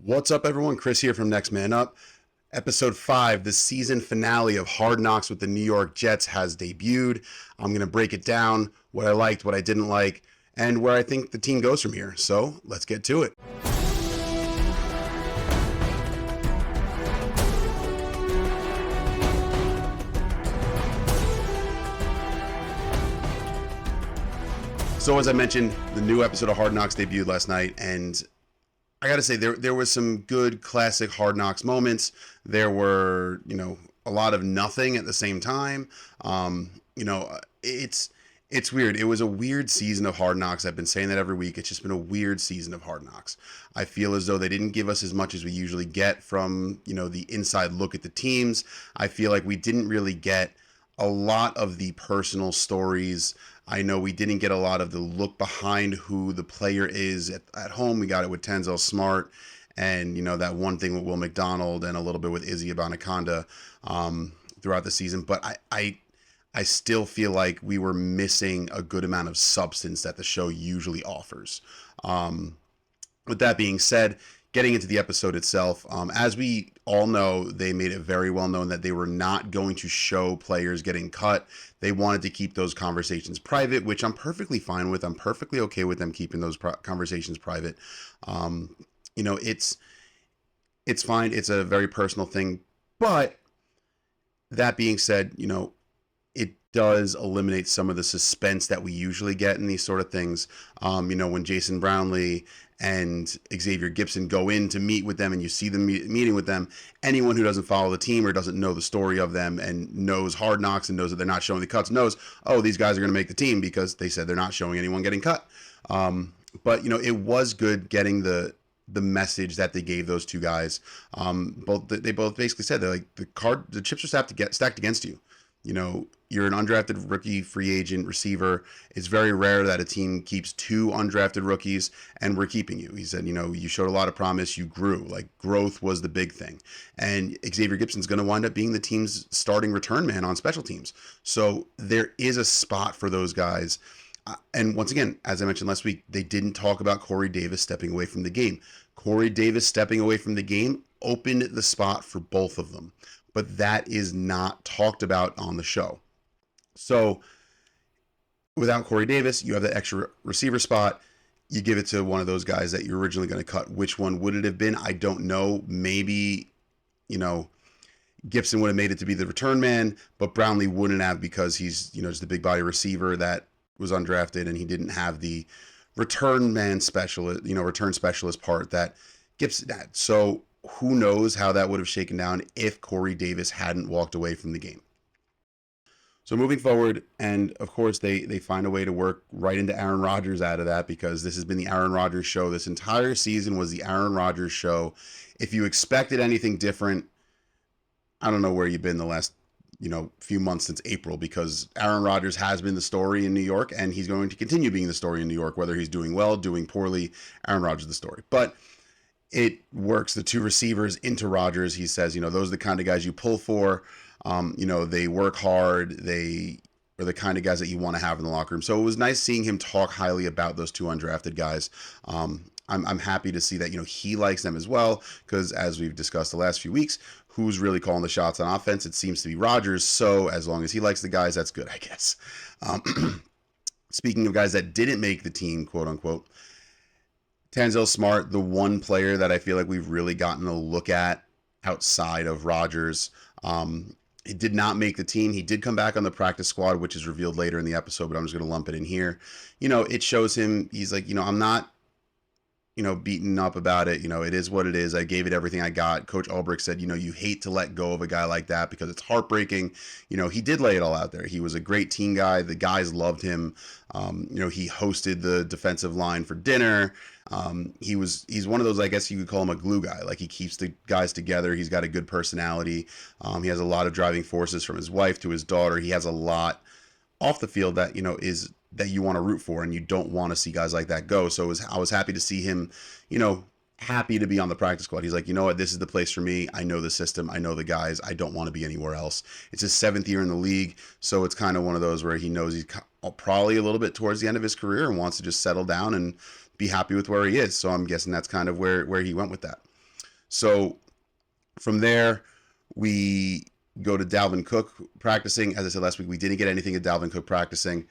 What's up, everyone? Chris here from Next Man Up. Episode 5, the season finale of Hard Knocks with the New York Jets has debuted. I'm going to break it down, what I liked, what I didn't like, and where I think the team goes from here. So let's get to it. So as I mentioned, the new episode of Hard Knocks debuted last night, and I gotta say there was some good classic Hard Knocks moments. There were, a lot of nothing at the same time. It's weird. It was a weird season of Hard Knocks. I've been saying that every week. It's just been a weird season of Hard Knocks. I feel as though they didn't give us as much as we usually get from, the inside look at the teams. I feel like we didn't really get a lot of the personal stories. I know we didn't get a lot of the look behind who the player is at home. We got it with Tenzel Smart and, that one thing with Will McDonald and a little bit with Izzy Abanikanda throughout the season. But I still feel like we were missing a good amount of substance that the show usually offers. With that being said, getting into the episode itself, as we all know, they made it very well known that they were not going to show players getting cut. They wanted to keep those conversations private, which I'm perfectly fine with. I'm perfectly okay with them keeping those conversations private. It's fine. It's a very personal thing. But that being said, it does eliminate some of the suspense that we usually get in these sort of things. When Jason Brownlee and Xavier Gipson go in to meet with them and you see them meeting with them, anyone who doesn't follow the team or doesn't know the story of them and knows Hard Knocks and knows that they're not showing the cuts knows, oh, these guys are going to make the team because they said they're not showing anyone getting cut. But it was good getting the message that they gave those two guys. They both basically said, they're like, the chips are stacked against you. You're an undrafted rookie free agent receiver. It's very rare that a team keeps two undrafted rookies, and we're keeping you. He said, you showed a lot of promise. You grew. Like, growth was the big thing. And Xavier Gipson's going to wind up being the team's starting return man on special teams. So there is a spot for those guys. And once again, as I mentioned last week, they didn't talk about Corey Davis stepping away from the game. Corey Davis stepping away from the game opened the spot for both of them. But that is not talked about on the show. So without Corey Davis, you have that extra receiver spot. You give it to one of those guys that you're originally going to cut. Which one would it have been? I don't know. Maybe, Gipson would have made it to be the return man, but Brownlee wouldn't have because he's, just a big body receiver that was undrafted and he didn't have the return man specialist, return specialist part that Gipson had. So who knows how that would have shaken down if Corey Davis hadn't walked away from the game. So moving forward, and of course they find a way to work right into Aaron Rodgers out of that, because this has been the Aaron Rodgers show. This entire season was the Aaron Rodgers show. If you expected anything different, I don't know where you've been the last few months since April, because Aaron Rodgers has been the story in New York, and he's going to continue being the story in New York, whether he's doing well, doing poorly. Aaron Rodgers is the story. But it works the two receivers into Rodgers. He says, those are the kind of guys you pull for. They work hard. They are the kind of guys that you want to have in the locker room. So it was nice seeing him talk highly about those two undrafted guys. I'm happy to see that, he likes them as well, because as we've discussed the last few weeks, who's really calling the shots on offense? It seems to be Rodgers. So as long as he likes the guys, that's good, I guess. Speaking of guys that didn't make the team, quote unquote, Tenzel Smart, the one player that I feel like we've really gotten a look at outside of Rodgers. He did not make the team. He did come back on the practice squad, which is revealed later in the episode, but I'm just going to lump it in here. It shows him, he's like, I'm not, beaten up about it. It is what it is. I gave it everything I got. Coach Ulbrich said, you hate to let go of a guy like that because it's heartbreaking. He did lay it all out there. He was a great team guy. The guys loved him. He hosted the defensive line for dinner. He's one of those, I guess you could call him a glue guy. Like, he keeps the guys together. He's got a good personality. He has a lot of driving forces from his wife to his daughter. He has a lot off the field that, is that you want to root for, and you don't want to see guys like that go. So I was happy to see him, happy to be on the practice squad. He's like, what, this is the place for me. I know the system. I know the guys. I don't want to be anywhere else. It's his 7th year in the league. So it's kind of one of those where he knows he's probably a little bit towards the end of his career and wants to just settle down and be happy with where he is. So I'm guessing that's kind of where he went with that. So from there, we go to Dalvin Cook practicing. As I said last week, we didn't get anything at Dalvin Cook practicing.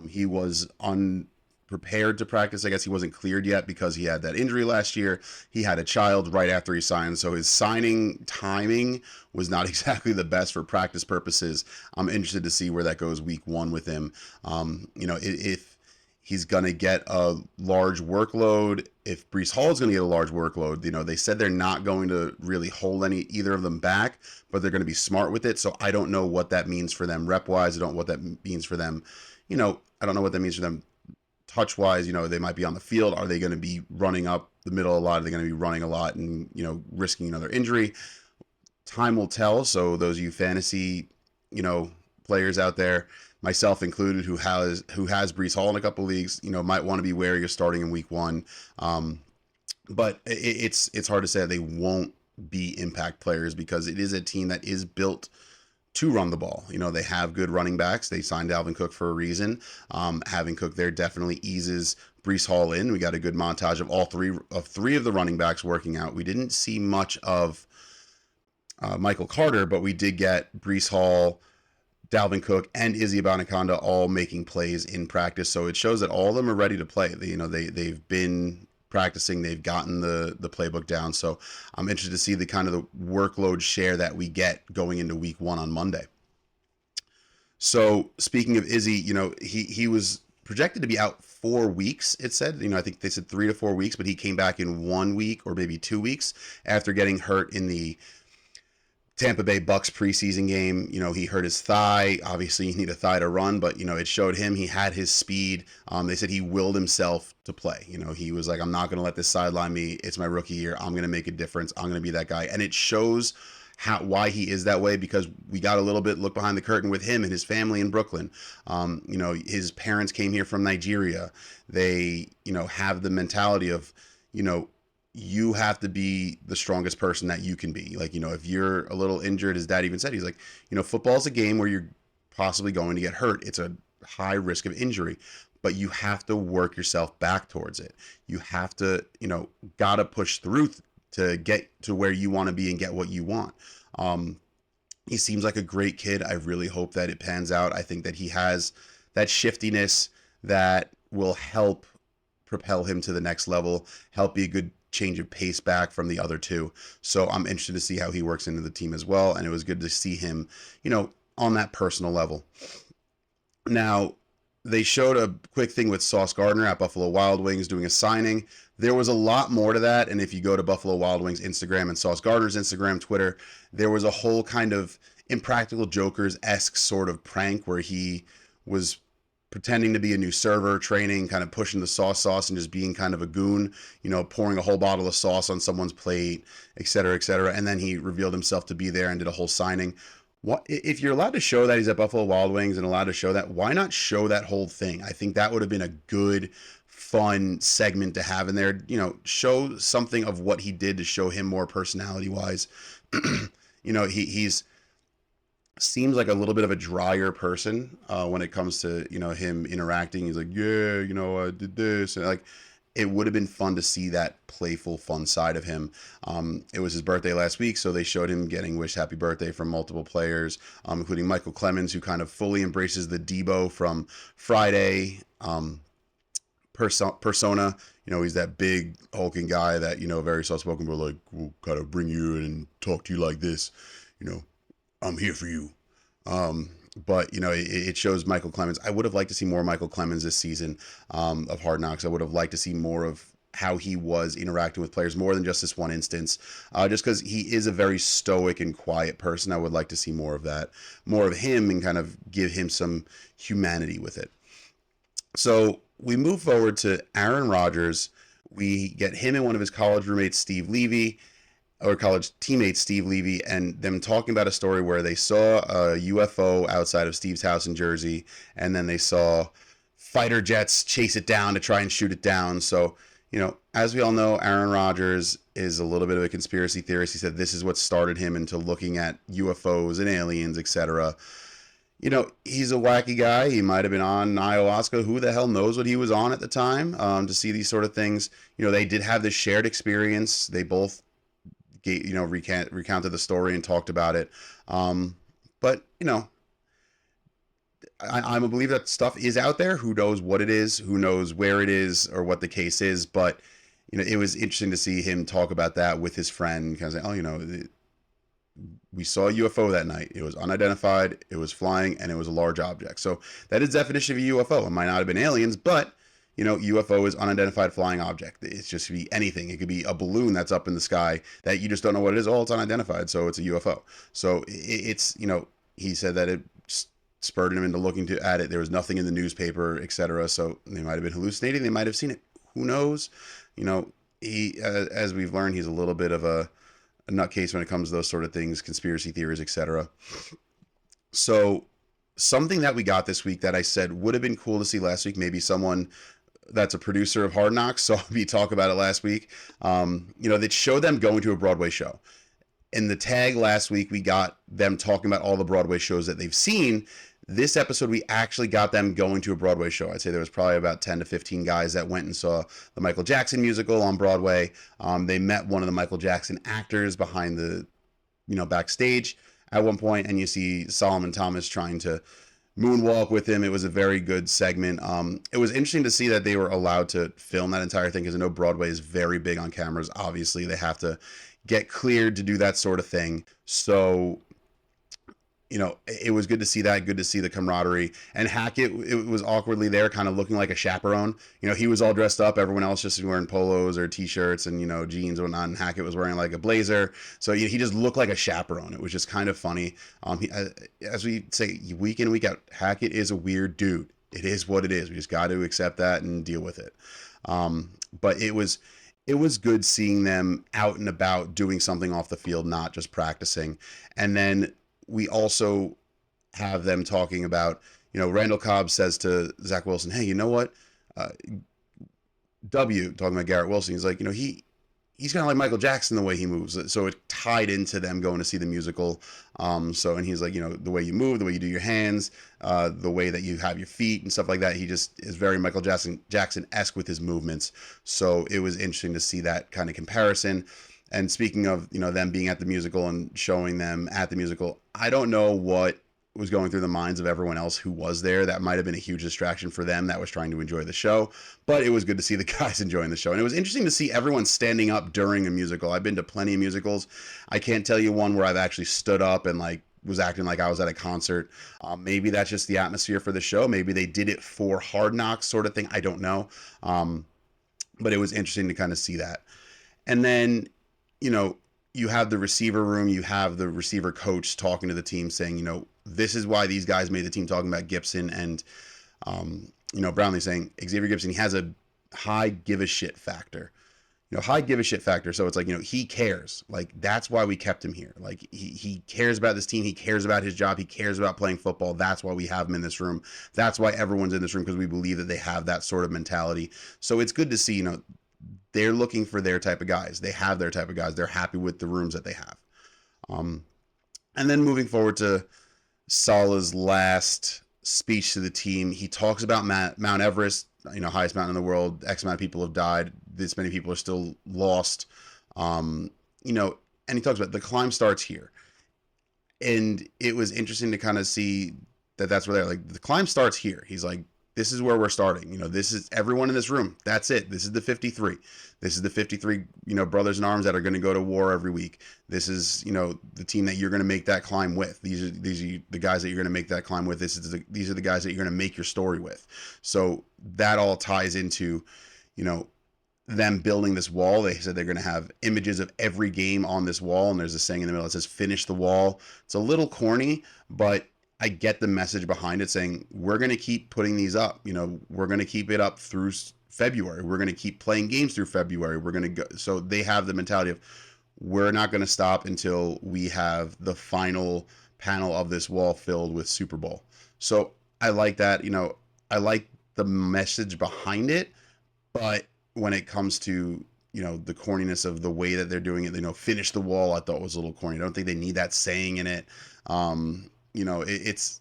He was unprepared to practice. I guess he wasn't cleared yet because he had that injury last year. He had a child right after he signed, so his signing timing was not exactly the best for practice purposes. I'm interested to see where that goes week one with him. If he's going to get a large workload, if Breece Hall is going to get a large workload, they said they're not going to really hold either of them back, but they're going to be smart with it. So I don't know what that means for them rep wise. I don't know what that means for them. I don't know what that means for them touch wise. They might be on the field. Are they going to be running up the middle a lot? Are they going to be running a lot and, risking another injury? Time will tell. So those of you fantasy, players out there, myself included, who has Breece Hall in a couple leagues, might want to be wary of starting in week one. But it's hard to say that they won't be impact players because it is a team that is built to run the ball. They have good running backs. They signed Dalvin Cook for a reason. Having Cook there definitely eases Breece Hall in. We got a good montage of three of the running backs working out. We didn't see much of Michael Carter, but we did get Breece Hall, Dalvin Cook, and Izzy Abanikanda all making plays in practice. So it shows that all of them are ready to play. They've been practicing. They've gotten the playbook down. So I'm interested to see the kind of the workload share that we get going into week one on Monday. So speaking of Izzy, he was projected to be out 4 weeks. It said, I think they said 3 to 4 weeks, but he came back in 1 week or maybe 2 weeks after getting hurt in the Tampa Bay Bucks preseason game. He hurt his thigh. Obviously, you need a thigh to run, but, it showed him he had his speed. They said he willed himself to play. He was like, I'm not going to let this sideline me. It's my rookie year. I'm going to make a difference. I'm going to be that guy. And it shows why he is that way, because we got a little bit look behind the curtain with him and his family in Brooklyn. His parents came here from Nigeria. They, have the mentality of, you have to be the strongest person that you can be. Like, if you're a little injured, his dad even said, he's like, football's a game where you're possibly going to get hurt. It's a high risk of injury, but you have to work yourself back towards it. You have to, gotta push through to get to where you want to be and get what you want. He seems like a great kid. I really hope that it pans out. I think that he has that shiftiness that will help propel him to the next level, help be a good change of pace back from the other two. So I'm interested to see how he works into the team as well. And it was good to see him, on that personal level. Now, they showed a quick thing with Sauce Gardner at Buffalo Wild Wings doing a signing. There was a lot more to that. And if you go to Buffalo Wild Wings Instagram and Sauce Gardner's Instagram, Twitter, there was a whole kind of Impractical Jokers-esque sort of prank where he was pretending to be a new server, training, kind of pushing the sauce and just being kind of a goon, pouring a whole bottle of sauce on someone's plate, et cetera, et cetera. And then he revealed himself to be there and did a whole signing. What if you're allowed to show that he's at Buffalo Wild Wings and allowed to show that, why not show that whole thing? I think that would have been a good, fun segment to have in there. Show something of what he did to show him more personality wise. He's seems like a little bit of a drier person when it comes to him interacting. He's like, yeah, I did this, and like, it would have been fun to see that playful, fun side of him. It was his birthday last week, so they showed him getting wished happy birthday from multiple players, including Michael Clemens, who kind of fully embraces the Debo from Friday persona. He's that big hulking guy that very soft-spoken, but like, we'll kind of bring you in and talk to you like this. I'm here for you. But it shows Michael Clemens. I would have liked to see more Michael Clemens this season of Hard Knocks. I would have liked to see more of how he was interacting with players, more than just this one instance. Just because he is a very stoic and quiet person, I would like to see more of that, more of him, and kind of give him some humanity with it. So we move forward to Aaron Rodgers. We get him and one of his college roommates, Steve Levy, or college teammate Steve Levy, and them talking about a story where they saw a UFO outside of Steve's house in Jersey, and then they saw fighter jets chase it down to try and shoot it down. So, as we all know, Aaron Rodgers is a little bit of a conspiracy theorist. He said this is what started him into looking at UFOs and aliens, etc. He's a wacky guy. He might have been on ayahuasca. Who the hell knows what he was on at the time to see these sort of things. They did have this shared experience. They both recounted the story and talked about it. But I'm a believer that stuff is out there. Who knows what it is? Who knows where it is or what the case is? But it was interesting to see him talk about that with his friend, kind of saying, "Oh, we saw a UFO that night. It was unidentified. It was flying, and it was a large object." So that is the definition of a UFO. It might not have been aliens, but UFO is unidentified flying object. It's just be anything. It could be a balloon that's up in the sky that you just don't know what it is. Oh, it's unidentified, so it's a UFO. So it's he said that it spurred him into looking at it. There was nothing in the newspaper, etc. So they might have been hallucinating. They might have seen it. Who knows? He, as we've learned, he's a little bit of a nutcase when it comes to those sort of things, conspiracy theories, etc. So something that we got this week that I said would have been cool to see last week, maybe someone that's a producer of Hard Knocks saw me talk about it last week. That showed them going to a Broadway show. In the tag last week, we got them talking about all the Broadway shows that they've seen. This episode, we actually got them going to a Broadway show. I'd say there was probably about 10 to 15 guys that went and saw the Michael Jackson musical on Broadway. They met one of the Michael Jackson actors behind the, backstage at one point, and you see Solomon Thomas trying to moonwalk with him. It was a very good segment. It was interesting to see that they were allowed to film that entire thing, because I know Broadway is very big on cameras. Obviously, they have to get cleared to do that sort of thing. So it was good to see that, good to see the camaraderie. And Hackett, it was awkwardly there, kind of looking like a chaperone. He was all dressed up. Everyone else just wearing polos or t-shirts and, jeans and whatnot. And Hackett was wearing like a blazer. So he just looked like a chaperone. It was just kind of funny. As we say, week in, week out, Hackett is a weird dude. It is what it is. We just got to accept that and deal with it. But it was good seeing them out and about doing something off the field, not just practicing. And then we also have them talking about, Randall Cobb says to Zach Wilson, "Hey, you know what? Talking about Garrett Wilson, he's like, he's kind of like Michael Jackson the way he moves." So it tied into them going to see the musical. And he's like, the way you move, the way you do your hands, the way that you have your feet and stuff like that. He just is very Michael Jackson-esque with his movements. So it was interesting to see that kind of comparison. And speaking of, them being at the musical and showing them at the musical, I don't know what was going through the minds of everyone else who was there. That might have been a huge distraction for them that was trying to enjoy the show. But it was good to see the guys enjoying the show. And it was interesting to see everyone standing up during a musical. I've been to plenty of musicals. I can't tell you one where I've actually stood up and was acting like I was at a concert. Maybe that's just the atmosphere for the show. Maybe they did it for Hard Knocks sort of thing. I don't know. But it was interesting to kind of see that. And then, you have the receiver room, you have the receiver coach talking to the team saying, this is why these guys made the team, talking about Gibson and, Brownlee, saying Xavier Gibson, he has a high give a shit factor. High give a shit factor. So it's like, he cares. Like, that's why we kept him here. Like, he cares about this team. He cares about his job. He cares about playing football. That's why we have him in this room. That's why everyone's in this room, because we believe that they have that sort of mentality. So it's good to see, they're looking for their type of guys. They have their type of guys. They're happy with the rooms that they have. And then moving forward to Salah's last speech to the team, he talks about Mount Everest, highest mountain in the world. X amount of people have died. This many people are still lost. And he talks about the climb starts here. And it was interesting to kind of see that that's where they're like, the climb starts here. He's like, this is where we're starting. This is everyone in this room. That's it. This is the 53. This is the 53, brothers in arms that are going to go to war every week. This is, the team that you're going to make that climb with. These are the guys that you're going to make that climb with. These are the guys that you're going to make your story with. So that all ties into, them building this wall. They said they're going to have images of every game on this wall. And there's a saying in the middle that says, "Finish the wall." It's a little corny, but I get the message behind it, saying we're going to keep putting these up. We're going to keep it up through February. We're going to keep playing games through February. We're going to go. So they have the mentality of, we're not going to stop until we have the final panel of this wall filled with Super Bowl. So I like that. I like the message behind it, but when it comes to, the corniness of the way that they're doing it, finish the wall, I thought was a little corny. I don't think they need that saying in it. It's,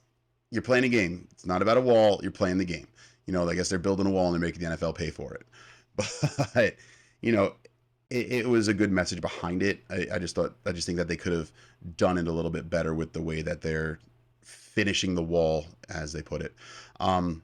you're playing a game. It's not about a wall. You're playing the game. I guess they're building a wall and they're making the NFL pay for it. But, it was a good message behind it. I just think that they could have done it a little bit better with the way that they're finishing the wall, as they put it. Um,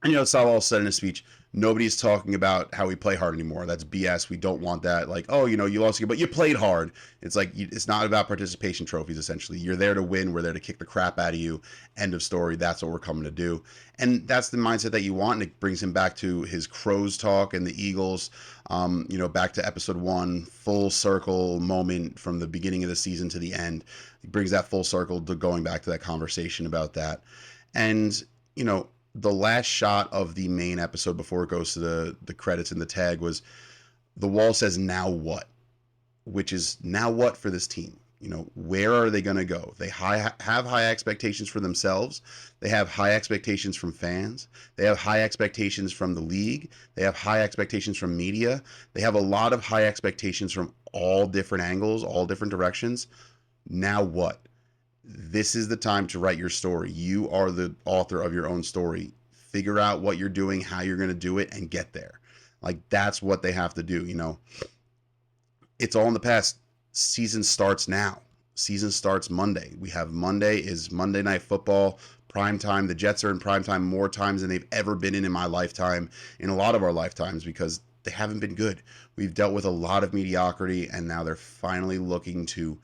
and Saleh said in his speech, nobody's talking about how we play hard anymore. That's BS. We don't want that. Like, oh, you lost, but you played hard. It's like it's not about participation trophies. Essentially, you're there to win. We're there to kick the crap out of you. End of story. That's what we're coming to do. And that's the mindset that you want. And it brings him back to his Crows talk and the Eagles. Back to episode 1, full circle moment from the beginning of the season to the end. He brings that full circle to going back to that conversation about that. And the last shot of the main episode before it goes to the credits and the tag was the wall says, now what? Which is now what for this team? Where are they going to go? They have high expectations for themselves. They have high expectations from fans. They have high expectations from the league. They have high expectations from media. They have a lot of high expectations from all different angles, all different directions. Now what? This is the time to write your story. You are the author of your own story. Figure out what you're doing, how you're going to do it, and get there. Like, that's what they have to do. It's all in the past. Season starts now. Season starts Monday. We have Monday is Monday Night Football, prime time. The Jets are in prime time more times than they've ever been in my lifetime, in a lot of our lifetimes, because they haven't been good. We've dealt with a lot of mediocrity, and now they're finally looking to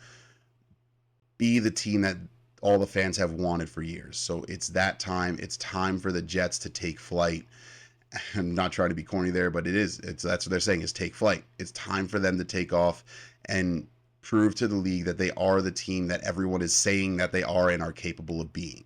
be the team that all the fans have wanted for years. So it's that time. It's time for the Jets to take flight. I'm not trying to be corny there, but that's what they're saying, is take flight. It's time for them to take off and prove to the league that they are the team that everyone is saying that they are and are capable of being.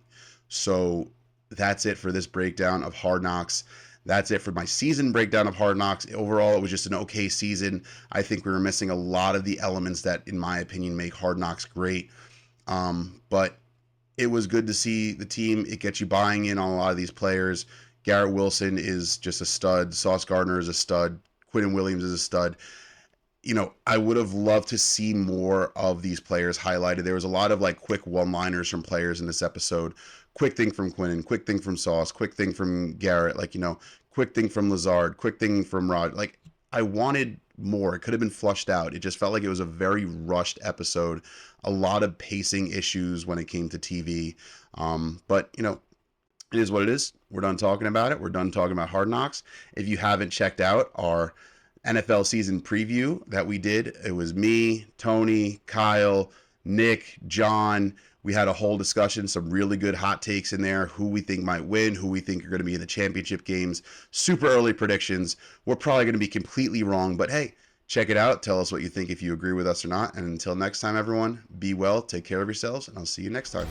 So that's it for this breakdown of Hard Knocks. That's it for my season breakdown of Hard Knocks. Overall, it was just an okay season. I think we were missing a lot of the elements that, in my opinion, make Hard Knocks great. But it was good to see the team. It gets you buying in on a lot of these players. Garrett Wilson is just a stud. Sauce Gardner is a stud. Quinnen Williams is a stud. I would have loved to see more of these players highlighted. There was a lot of quick one-liners from players in this episode. Quick thing from Quinnen, quick thing from Sauce, quick thing from Garrett, quick thing from Lazard, quick thing from Rod. I wanted more. It could have been flushed out. It just felt like it was a very rushed episode. A lot of pacing issues when it came to TV. But it is what it is. We're done talking about it. We're done talking about Hard Knocks. If you haven't checked out our NFL season preview that we did, it was me, Tony, Kyle, Nick, John. We had a whole discussion, some really good hot takes in there, who we think might win, who we think are going to be in the championship games, super early predictions. We're probably going to be completely wrong, but hey, check it out. Tell us what you think, if you agree with us or not. And until next time, everyone, be well, take care of yourselves, and I'll see you next time.